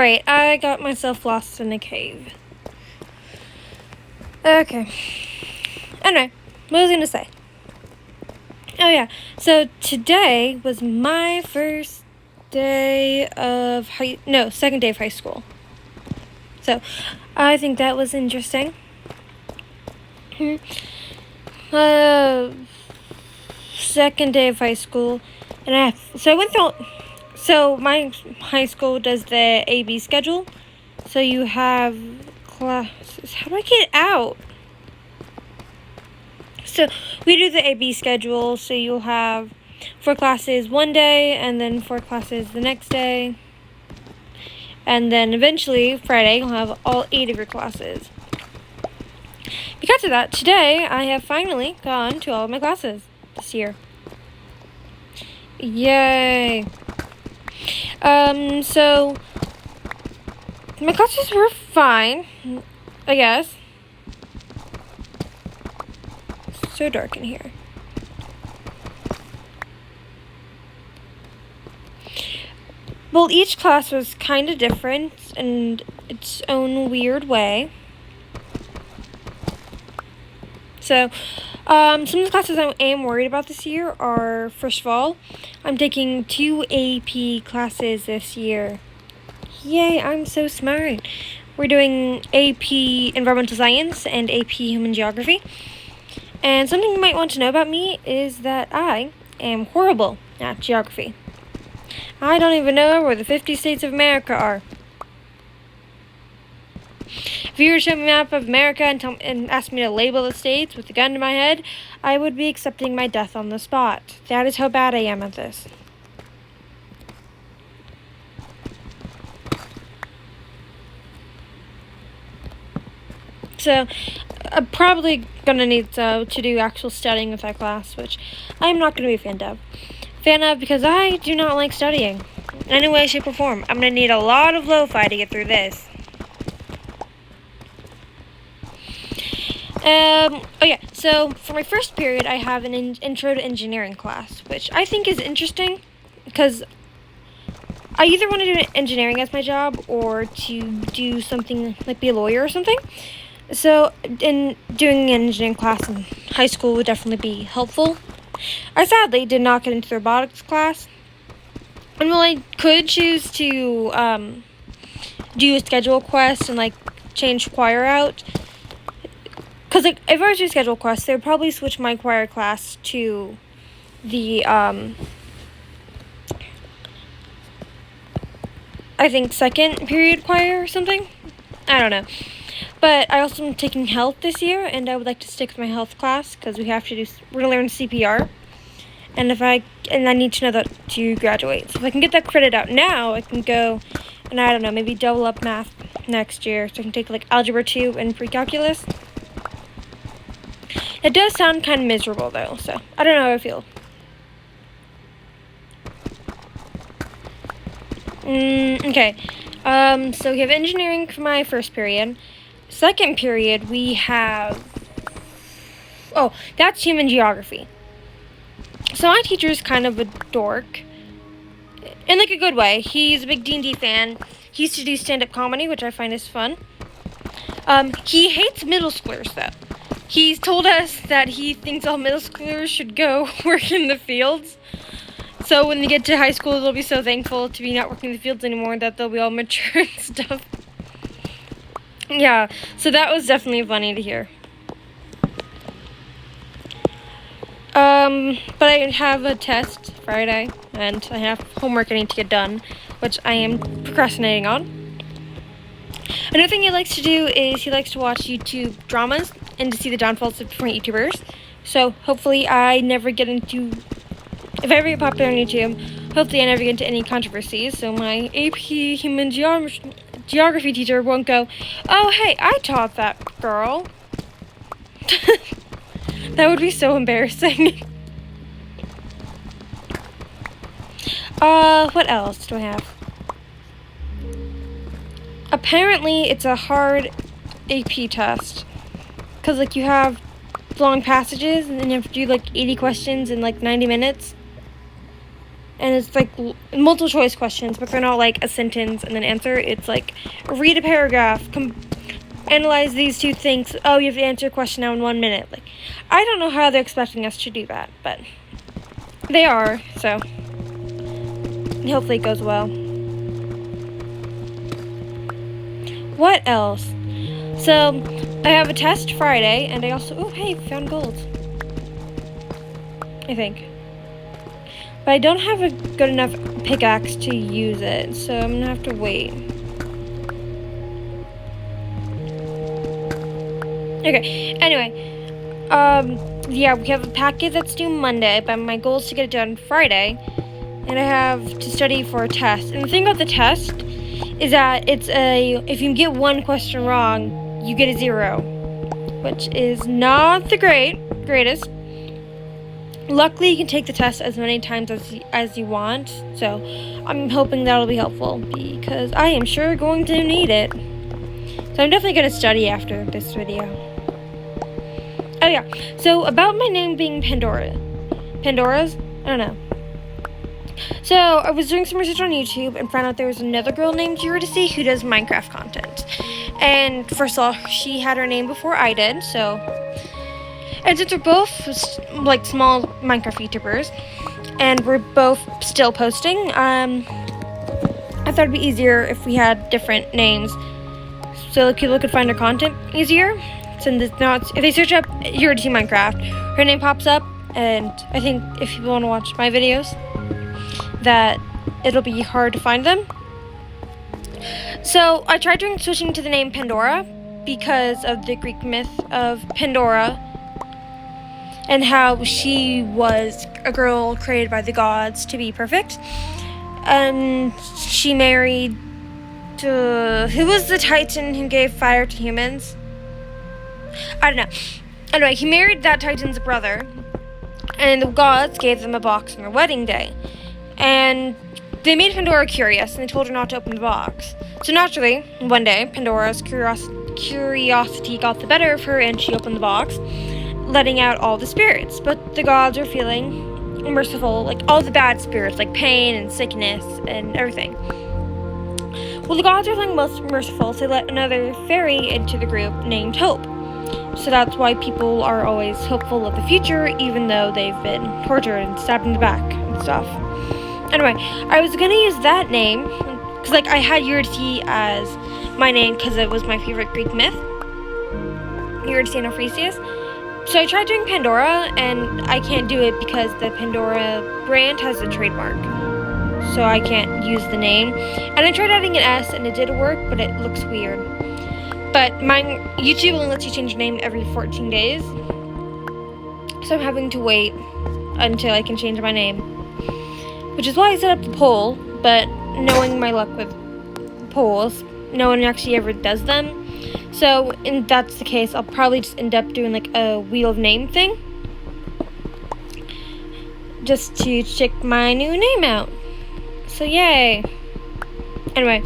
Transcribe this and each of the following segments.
Right, I got myself lost in a cave. Okay. Anyway, what was I gonna say? Oh yeah, so today was my first day of second day of high school. So, I think that was interesting. Second day of high school, and so I went through. So my high school does the AB schedule. So you have classes. How do I get out? So we do the AB schedule. So you'll have 4 classes one day, and then 4 classes the next day, and then eventually Friday you'll have all 8 of your classes. Because of that, today I have finally gone to all of my classes this year. Yay! So my classes were fine, I guess. It's so dark in here. Well, each class was kind of different in its own weird way. So, some of the classes I am worried about this year are, first of all, I'm taking 2 AP classes this year. Yay, I'm so smart. We're doing AP Environmental Science and AP Human Geography. And something you might want to know about me is that I am horrible at geography. I don't even know where the 50 states of America are. If you were to show me a map of America and ask me to label the states with a gun to my head, I would be accepting my death on the spot. That is how bad I am at this. So, I'm probably going to need to do actual studying with that class, which I'm not going to be a fan of because I do not like studying in any way, shape, or form. I'm going to need a lot of lo-fi to get through this. So for my first period, I have an intro to engineering class, which I think is interesting because I either want to do engineering as my job or to do something like be a lawyer or something. So doing an engineering class in high school would definitely be helpful. I sadly did not get into the robotics class. And while I could choose to do a schedule quest and change choir out, because if I was to schedule quests, they would probably switch my choir class to the I think second period choir or something. I don't know. But I also am taking health this year, and I would like to stick with my health class because we're gonna learn CPR, and I need to know that to graduate. So if I can get that credit out now, I can go and I don't know, maybe double up math next year, so I can take algebra 2 and pre-calculus. It does sound kind of miserable though, so I don't know how I feel. Okay. So we have engineering for my first period. Second period, we have... Oh, that's human geography. So my teacher is kind of a dork. In a good way. He's a big D&D fan. He used to do stand-up comedy, which I find is fun. He hates middle schoolers, though. He's told us that he thinks all middle schoolers should go work in the fields. So when they get to high school, they'll be so thankful to be not working in the fields anymore that they'll be all mature and stuff. Yeah, so that was definitely funny to hear. But I have a test Friday, and I have homework I need to get done, which I am procrastinating on. Another thing he likes to do is he likes to watch YouTube dramas and to see the downfalls of different YouTubers. So hopefully if I ever get popular on YouTube, hopefully I never get into any controversies, so my AP Human Geography teacher won't go, "Oh, hey, I taught that girl." That would be so embarrassing. What else do I have? Apparently, it's a hard AP test. Because, you have long passages, and then you have to do, 80 questions in, 90 minutes. and it's like multiple choice questions, but they're not like a sentence and then answer. It's like read a paragraph, analyze these two things. Oh, you have to answer a question now in 1 minute. Like, I don't know how they're expecting us to do that, but they are. So hopefully it goes well. What else? So I have a test Friday, and I also found gold, I think. But I don't have a good enough pickaxe to use it, so I'm gonna have to wait. Okay, anyway, yeah, we have a packet that's due Monday, but my goal is to get it done Friday, and I have to study for a test. And the thing about the test is that if you get one question wrong, you get a 0, which is not the greatest. Luckily, you can take the test as many times as you want, so I'm hoping that'll be helpful, because I am sure going to need it. So I'm definitely going to study after this video. Oh yeah, so about my name being Pandora. Pandora's? I don't know. So I was doing some research on YouTube and found out there was another girl named Eurydice who does Minecraft content. And first of all, she had her name before I did, so... And since we're both, like, small Minecraft YouTubers, and we're both still posting, I thought it'd be easier if we had different names, so people could find our content easier. Since it's not, if they search up Eurydice Minecraft, her name pops up, and I think if people want to watch my videos, that it'll be hard to find them. So I tried switching to the name Pandora because of the Greek myth of Pandora, and how she was a girl created by the gods to be perfect. And she married who was the Titan who gave fire to humans? I don't know. Anyway, he married that Titan's brother, and the gods gave them a box on their wedding day. And they made Pandora curious, and they told her not to open the box. So naturally, one day, Pandora's curiosity got the better of her, and she opened the box, letting out all the spirits. But the gods are feeling merciful, like all the bad spirits, like pain and sickness and everything. Well, the gods are feeling most merciful, so they let another fairy into the group named Hope. So that's why people are always hopeful of the future, even though they've been tortured and stabbed in the back and stuff. Anyway, I was gonna use that name, because like I had Eurydice as my name because it was my favorite Greek myth, Eurydice and Ophrisius. So I tried doing Pandora, and I can't do it because the Pandora brand has a trademark. So I can't use the name. And I tried adding an S, and it did work, but it looks weird. But my YouTube only lets you change your name every 14 days. So I'm having to wait until I can change my name. Which is why I set up the poll, but knowing my luck with polls, no one actually ever does them. So, if that's the case, I'll probably just end up doing like a Wheel of Name thing, just to check my new name out. So, yay. Anyway,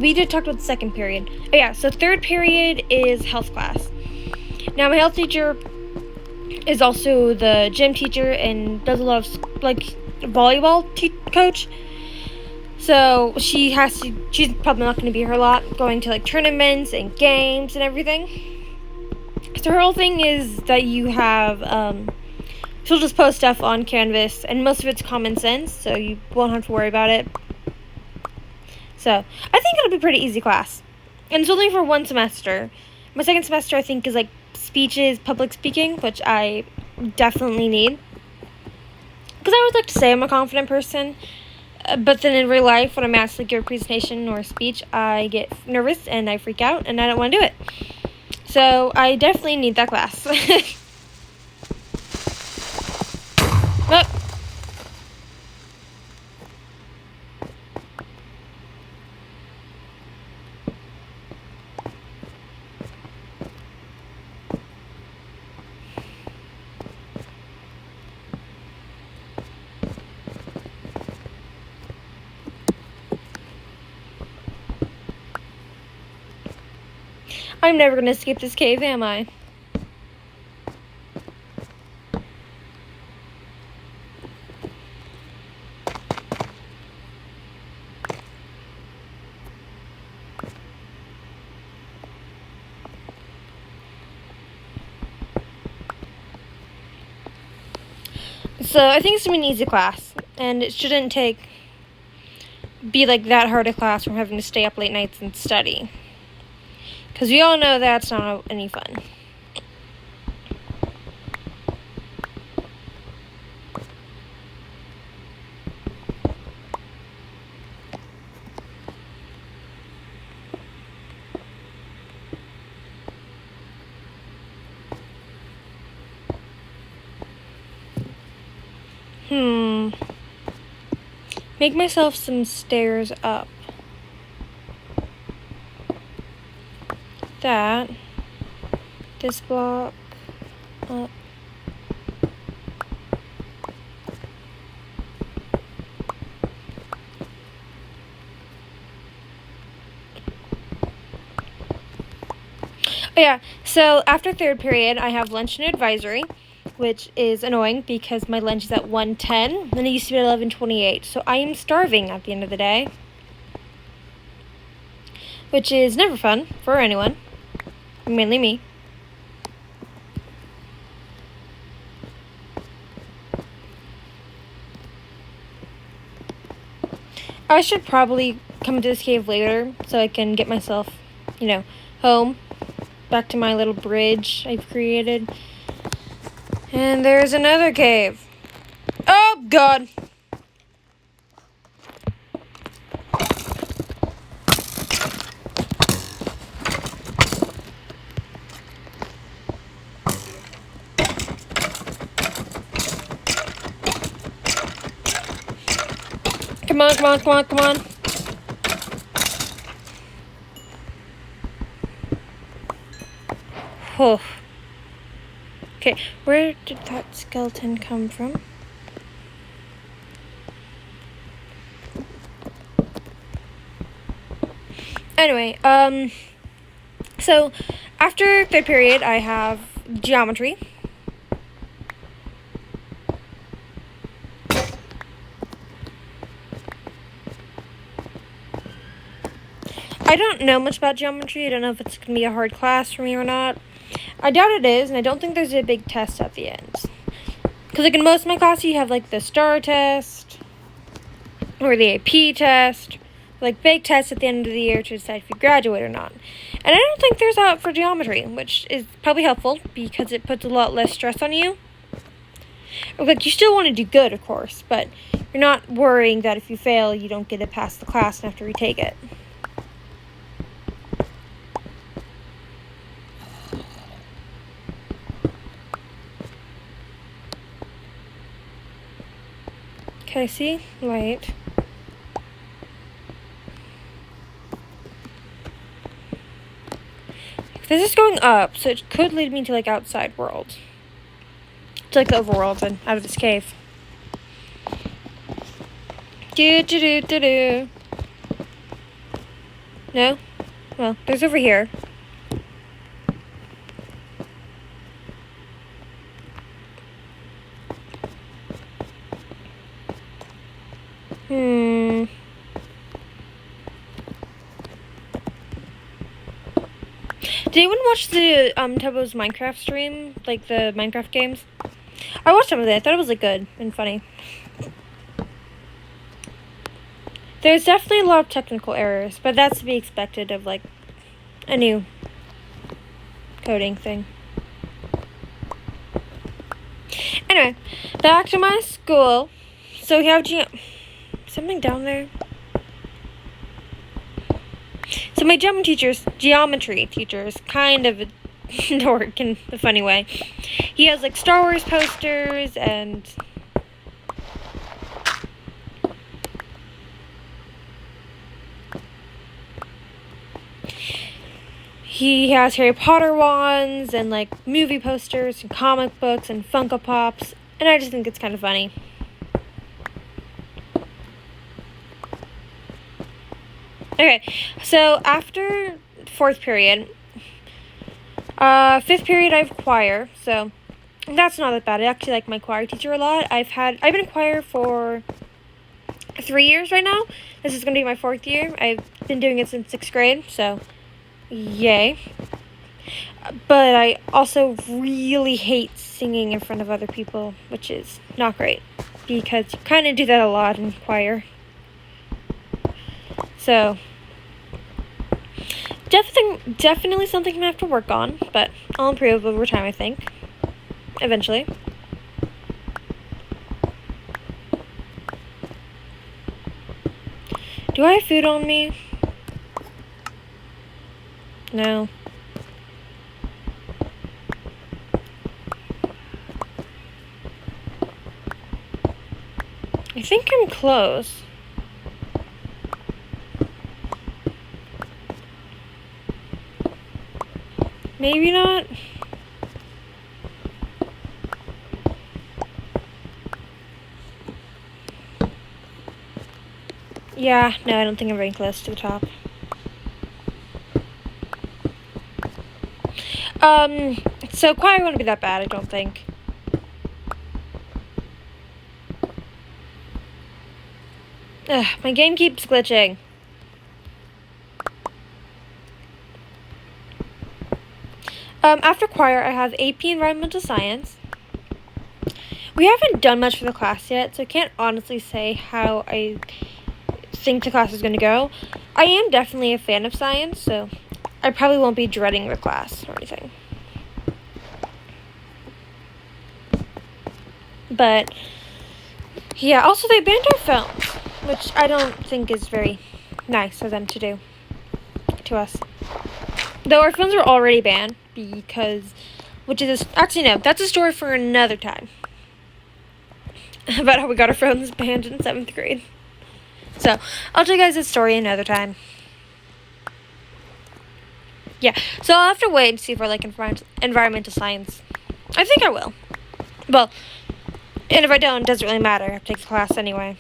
we did talk about the second period. Oh yeah, so third period is health class. Now, my health teacher is also the gym teacher and does a lot of, like, volleyball coach. So she's probably not going to be here a lot, going to like tournaments and games and everything. So her whole thing is that you have, she'll just post stuff on Canvas, and most of it's common sense, so you won't have to worry about it. So I think it'll be a pretty easy class. And it's only for 1 semester. My second semester, I think, is like speeches, public speaking, which I definitely need. Because I would like to say I'm a confident person. But then in real life, when I'm asked to give a presentation or a speech, I get nervous and I freak out and I don't want to do it. So I definitely need that class. But I'm never going to escape this cave, am I? So I think it's gonna be an easy class, and it shouldn't be like that hard a class from having to stay up late nights and study. Because we all know that's not any fun. Make myself some stairs up. That. This block up. Oh yeah, so after third period, I have lunch and advisory, which is annoying because my lunch is at 1:10, and it used to be 11:28, so I am starving at the end of the day, which is never fun for anyone, mainly me. I should probably come to this cave later so I can get myself, home. Back to my little bridge I've created. And there's another cave. Oh, God. Come on, come on, come on, come on. Oh. Okay, where did that skeleton come from? Anyway, so after third period, I have geometry. I don't know much about geometry. I don't know if it's going to be a hard class for me or not. I doubt it is, and I don't think there's a big test at the end. Because, like, in most of my classes, you have, like, the STAR test, or the AP test, like, big tests at the end of the year to decide if you graduate or not. And I don't think there's that for geometry, which is probably helpful, because it puts a lot less stress on you. Like, you still want to do good, of course, but you're not worrying that if you fail, you don't get to pass the class and have to retake it. Okay, see? Light. This is going up, so it could lead me to, like, outside world. To, like, the overworld and out of this cave. Do. No? Well, there's over here. Did anyone watch the Tubbo's Minecraft stream? Like the Minecraft games? I watched some of it. I thought it was like good and funny. There's definitely a lot of technical errors, but that's to be expected of like a new coding thing. Anyway, back to my school. So we have something down there. So my geometry teacher is kind of a dork in a funny way. He has like Star Wars posters and he has Harry Potter wands and like movie posters and comic books and Funko Pops, and I just think it's kind of funny. Okay, so after fourth period, fifth period I have choir, so that's not that bad. I actually like my choir teacher a lot. I've been in choir for 3 years right now. This is going to be my 4th year. I've been doing it since 6th grade, so yay. But I also really hate singing in front of other people, which is not great because you kind of do that a lot in choir. So, definitely something I'm gonna have to work on, but I'll improve over time, I think. Eventually. Do I have food on me? No. I think I'm close. Maybe not. Yeah, no, I don't think I'm very close to the top. So choir won't be that bad, I don't think. Ugh, my game keeps glitching. After choir, I have AP Environmental Science. We haven't done much for the class yet, so I can't honestly say how I think the class is going to go. I am definitely a fan of science, so I probably won't be dreading the class or anything. But, yeah, also they banned our phones, which I don't think is very nice of them to do to us. Though our phones were already banned because, actually no, that's a story for another time. About how we got our phones banned in 7th grade. So, I'll tell you guys this story another time. Yeah, so I'll have to wait and see if I like environmental science. I think I will. Well, and if I don't, it doesn't really matter. I have to take the class anyway.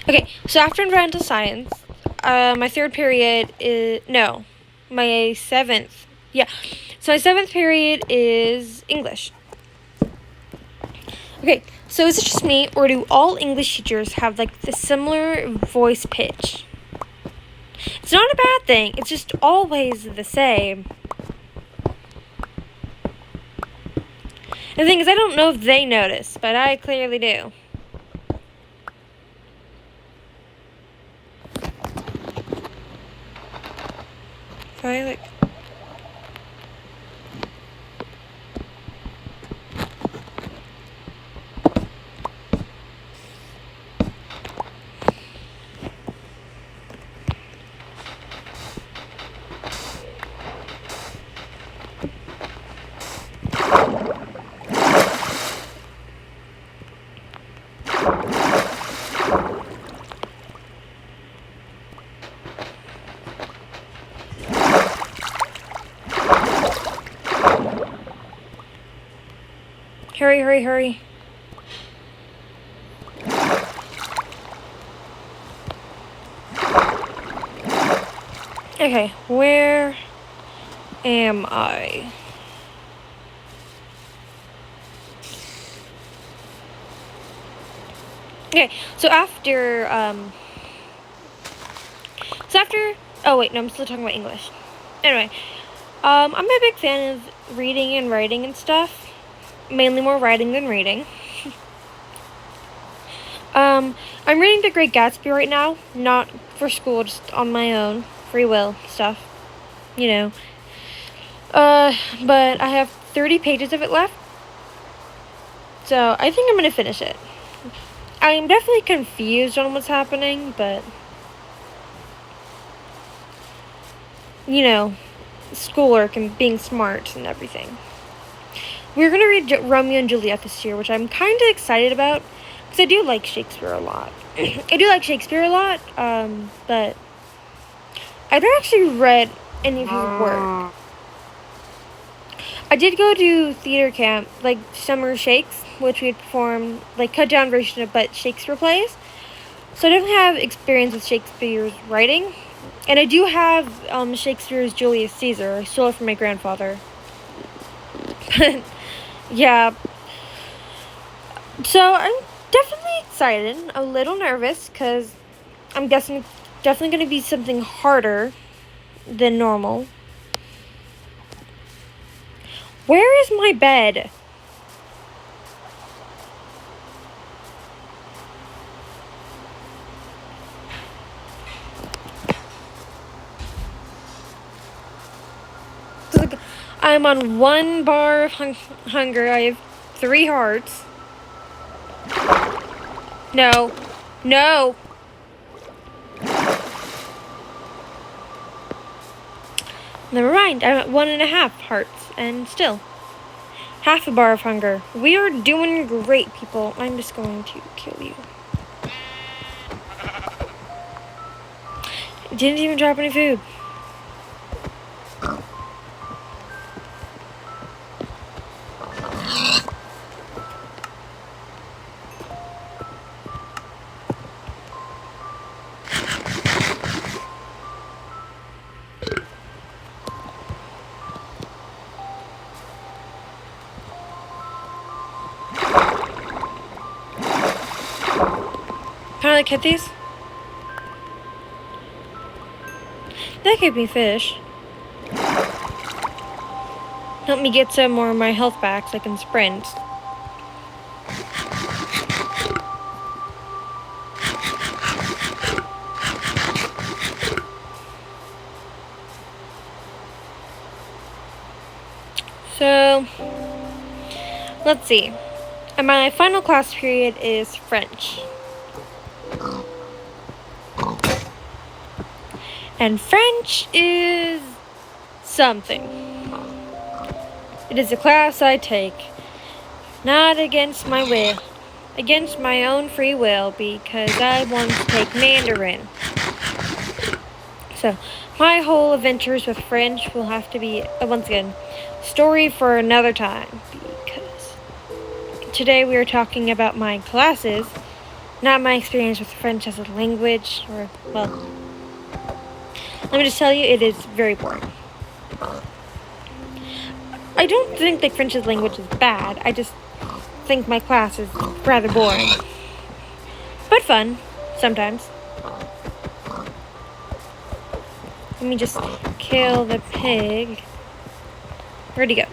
Okay, so after environmental science, my third period is, no, my 7th, yeah. So my 7th period is English. Okay, so is it just me, or do all English teachers have, like, the similar voice pitch? It's not a bad thing, it's just always the same. The thing is, I don't know if they notice, but I clearly do. Okay, like... Hurry, hurry, hurry. Okay, where am I? Okay, so after, oh wait, no, I'm still talking about English. Anyway, I'm a big fan of reading and writing and stuff. Mainly more writing than reading. I'm reading The Great Gatsby right now. Not for school, just on my own. Free will stuff. You know. But I have 30 pages of it left. So, I think I'm gonna finish it. I'm definitely confused on what's happening, but... You know, schoolwork and being smart and everything. We're going to read Romeo and Juliet this year, which I'm kind of excited about, because I do like Shakespeare a lot. I do like Shakespeare a lot, but I've never actually read any of his work. I did go to theater camp, like Summer Shakes, which we'd perform, like, cut-down version of but Shakespeare plays. So I definitely have experience with Shakespeare's writing. And I do have Shakespeare's Julius Caesar. I stole it from my grandfather. Yeah. So I'm definitely excited, a little nervous, because I'm guessing it's definitely going to be something harder than normal. Where is my bed? I'm on 1 bar of hunger. I have 3 hearts. No. No. Never mind. I'm at 1.5 hearts. And still. Half a bar of hunger. We are doing great, people. I'm just going to kill you. Didn't even drop any food. Can I like hit these? That gave me fish. Help me get some more of my health back so I can sprint. So, let's see. And my final class period is French. And French is something. It is a class I take, not against my will, against my own free will, because I want to take Mandarin. So, my whole adventures with French will have to be, once again, story for another time, because today we are talking about my classes, not my experience with French as a language, or, well, let me just tell you, it is very boring. I don't think that French as a language is bad, I just think my class is rather boring. But fun, sometimes. Let me just kill the pig. Where'd he go?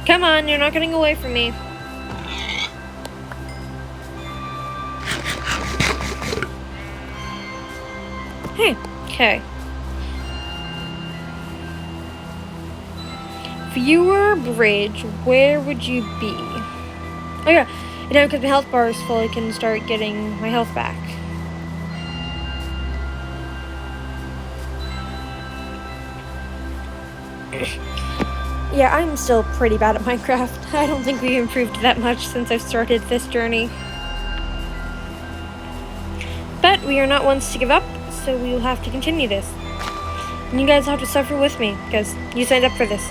Come on, you're not getting away from me. Hey, okay. If you were a bridge, where would you be? Oh yeah, you know, because my health bar is full, I can start getting my health back. Yeah, I'm still pretty bad at Minecraft. I don't think we've improved that much since I've started this journey. But we are not ones to give up, so we will have to continue this. And you guys have to suffer with me, because you signed up for this.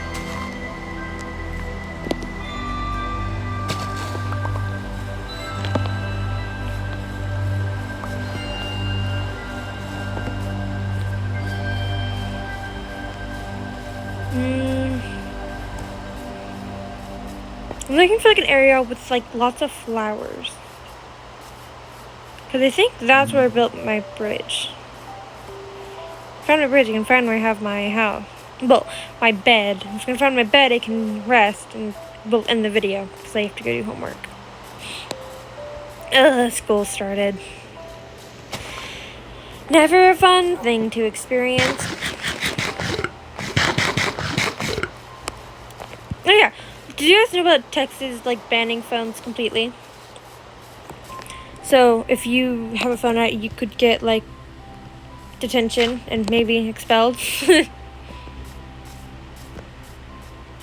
I'm looking for like an area with like lots of flowers. Because I think that's where I built my bridge. Found a bridge, I can find where I have my house. Well, my bed. If I can find my bed, I can rest and we'll end the video because I have to go do homework. School started. Never a fun thing to experience. Oh yeah, did you guys know about Texas like banning phones completely? So if you have a phone out, you could get like detention and maybe expelled.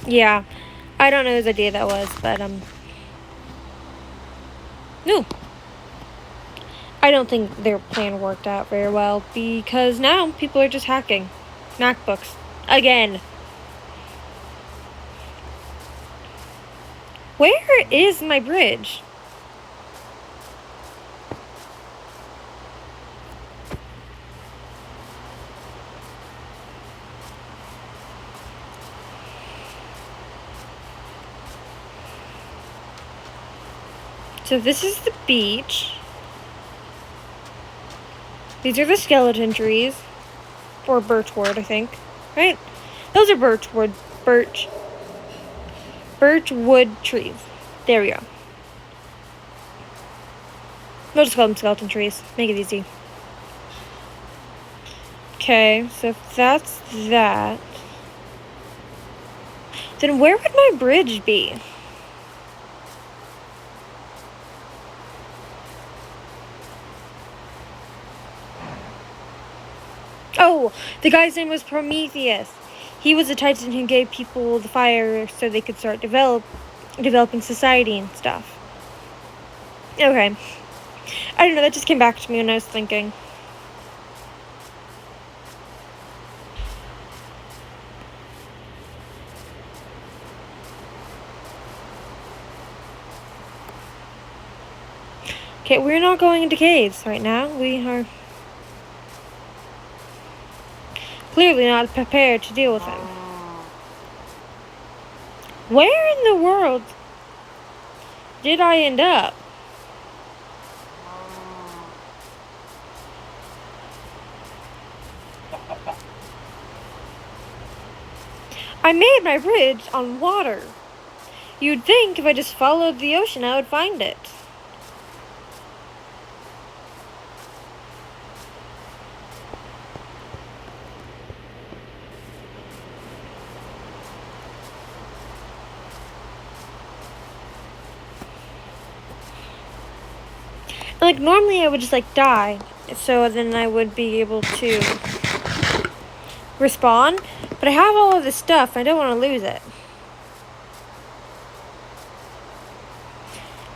Yeah, I don't know whose idea that was, but no. I don't think their plan worked out very well because now people are just hacking MacBooks again. Where is my bridge? So this is the beach. These are the skeleton trees. Or birchwood, I think. Right? Those are birchwood trees. There we go. We'll just call them skeleton trees. Make it easy. Okay, so if that's that, then where would my bridge be? Oh, the guy's name was Prometheus. He was a titan who gave people the fire so they could start developing society and stuff. Okay. I don't know, that just came back to me when I was thinking. Okay, we're not going into caves right now. We are clearly not prepared to deal with him. Where in the world did I end up? I made my bridge on water. You'd think if I just followed the ocean, I would find it. Like, normally I would just, like, die. So then I would be able to respawn. But I have all of this stuff. I don't want to lose it.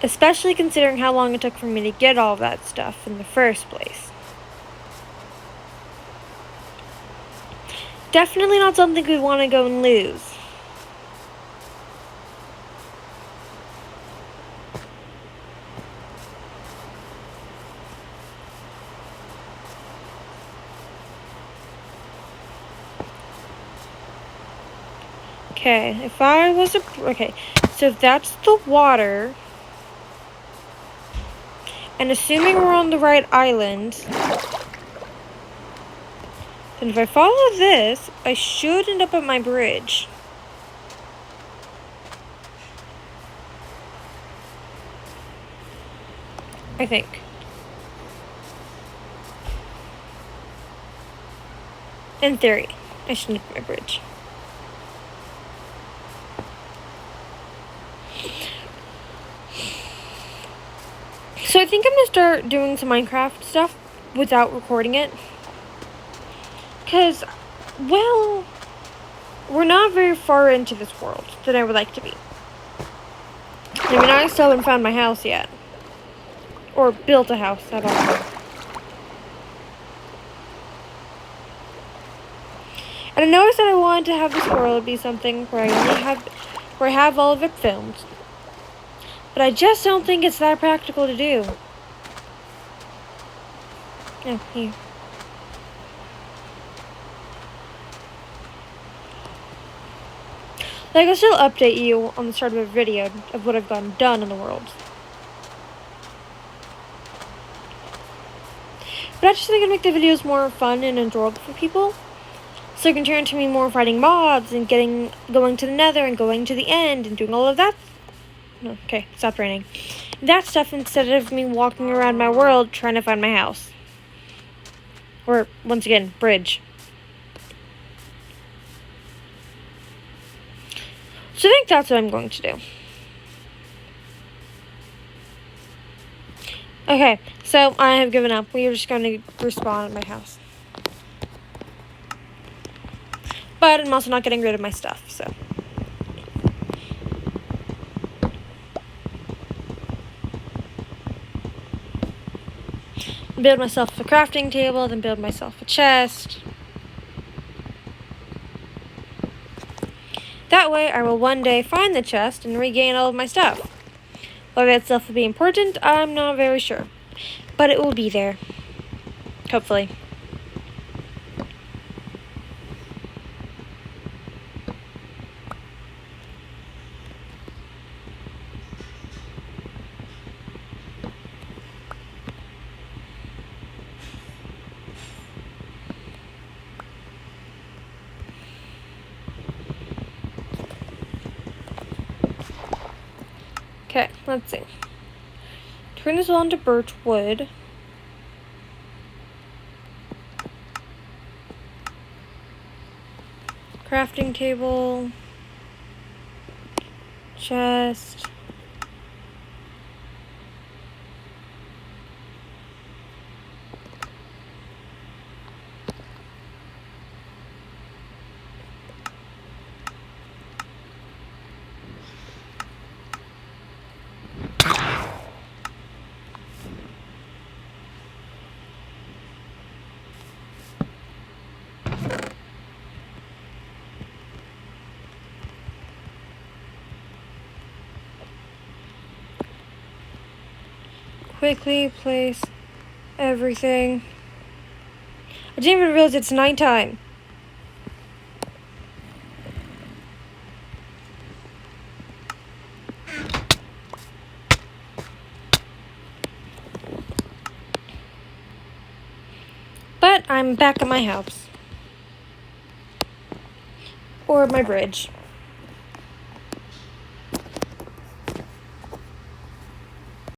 Especially considering how long it took for me to get all of that stuff in the first place. Definitely not something we want to go and lose. Okay, if I was okay, so if that's the water, and assuming we're on the right island, then if I follow this, I should end up at my bridge. I think. In theory, I should end up at my bridge. So I think I'm going to start doing some Minecraft stuff without recording it. Because, well, we're not very far into this world than I would like to be. I mean, I still haven't found my house yet. Or built a house, I don't know. And I noticed that I wanted to have this world be something where I have all of it filmed. But I just don't think it's that practical to do. Oh, here. Like, I'll still update you on the start of a video of what I've gotten done in the world. But I just think it'd make the videos more fun and enjoyable for people. So it can turn to me more fighting mobs and going to the nether and going to the end and doing all of that. Okay, stop raining. That stuff instead of me walking around my world trying to find my house. Or, once again, bridge. So I think that's what I'm going to do. Okay, so I have given up. We are just going to respawn at my house. But I'm also not getting rid of my stuff, so. Build myself a crafting table, then build myself a chest. That way, I will one day find the chest and regain all of my stuff. Whether that stuff will be important, I'm not very sure. But it will be there. Hopefully. Okay, let's see. Turn this all into birch wood. Crafting table. Chest. Quickly place everything. I didn't even realize it's nighttime. But I'm back at my house. Or my bridge.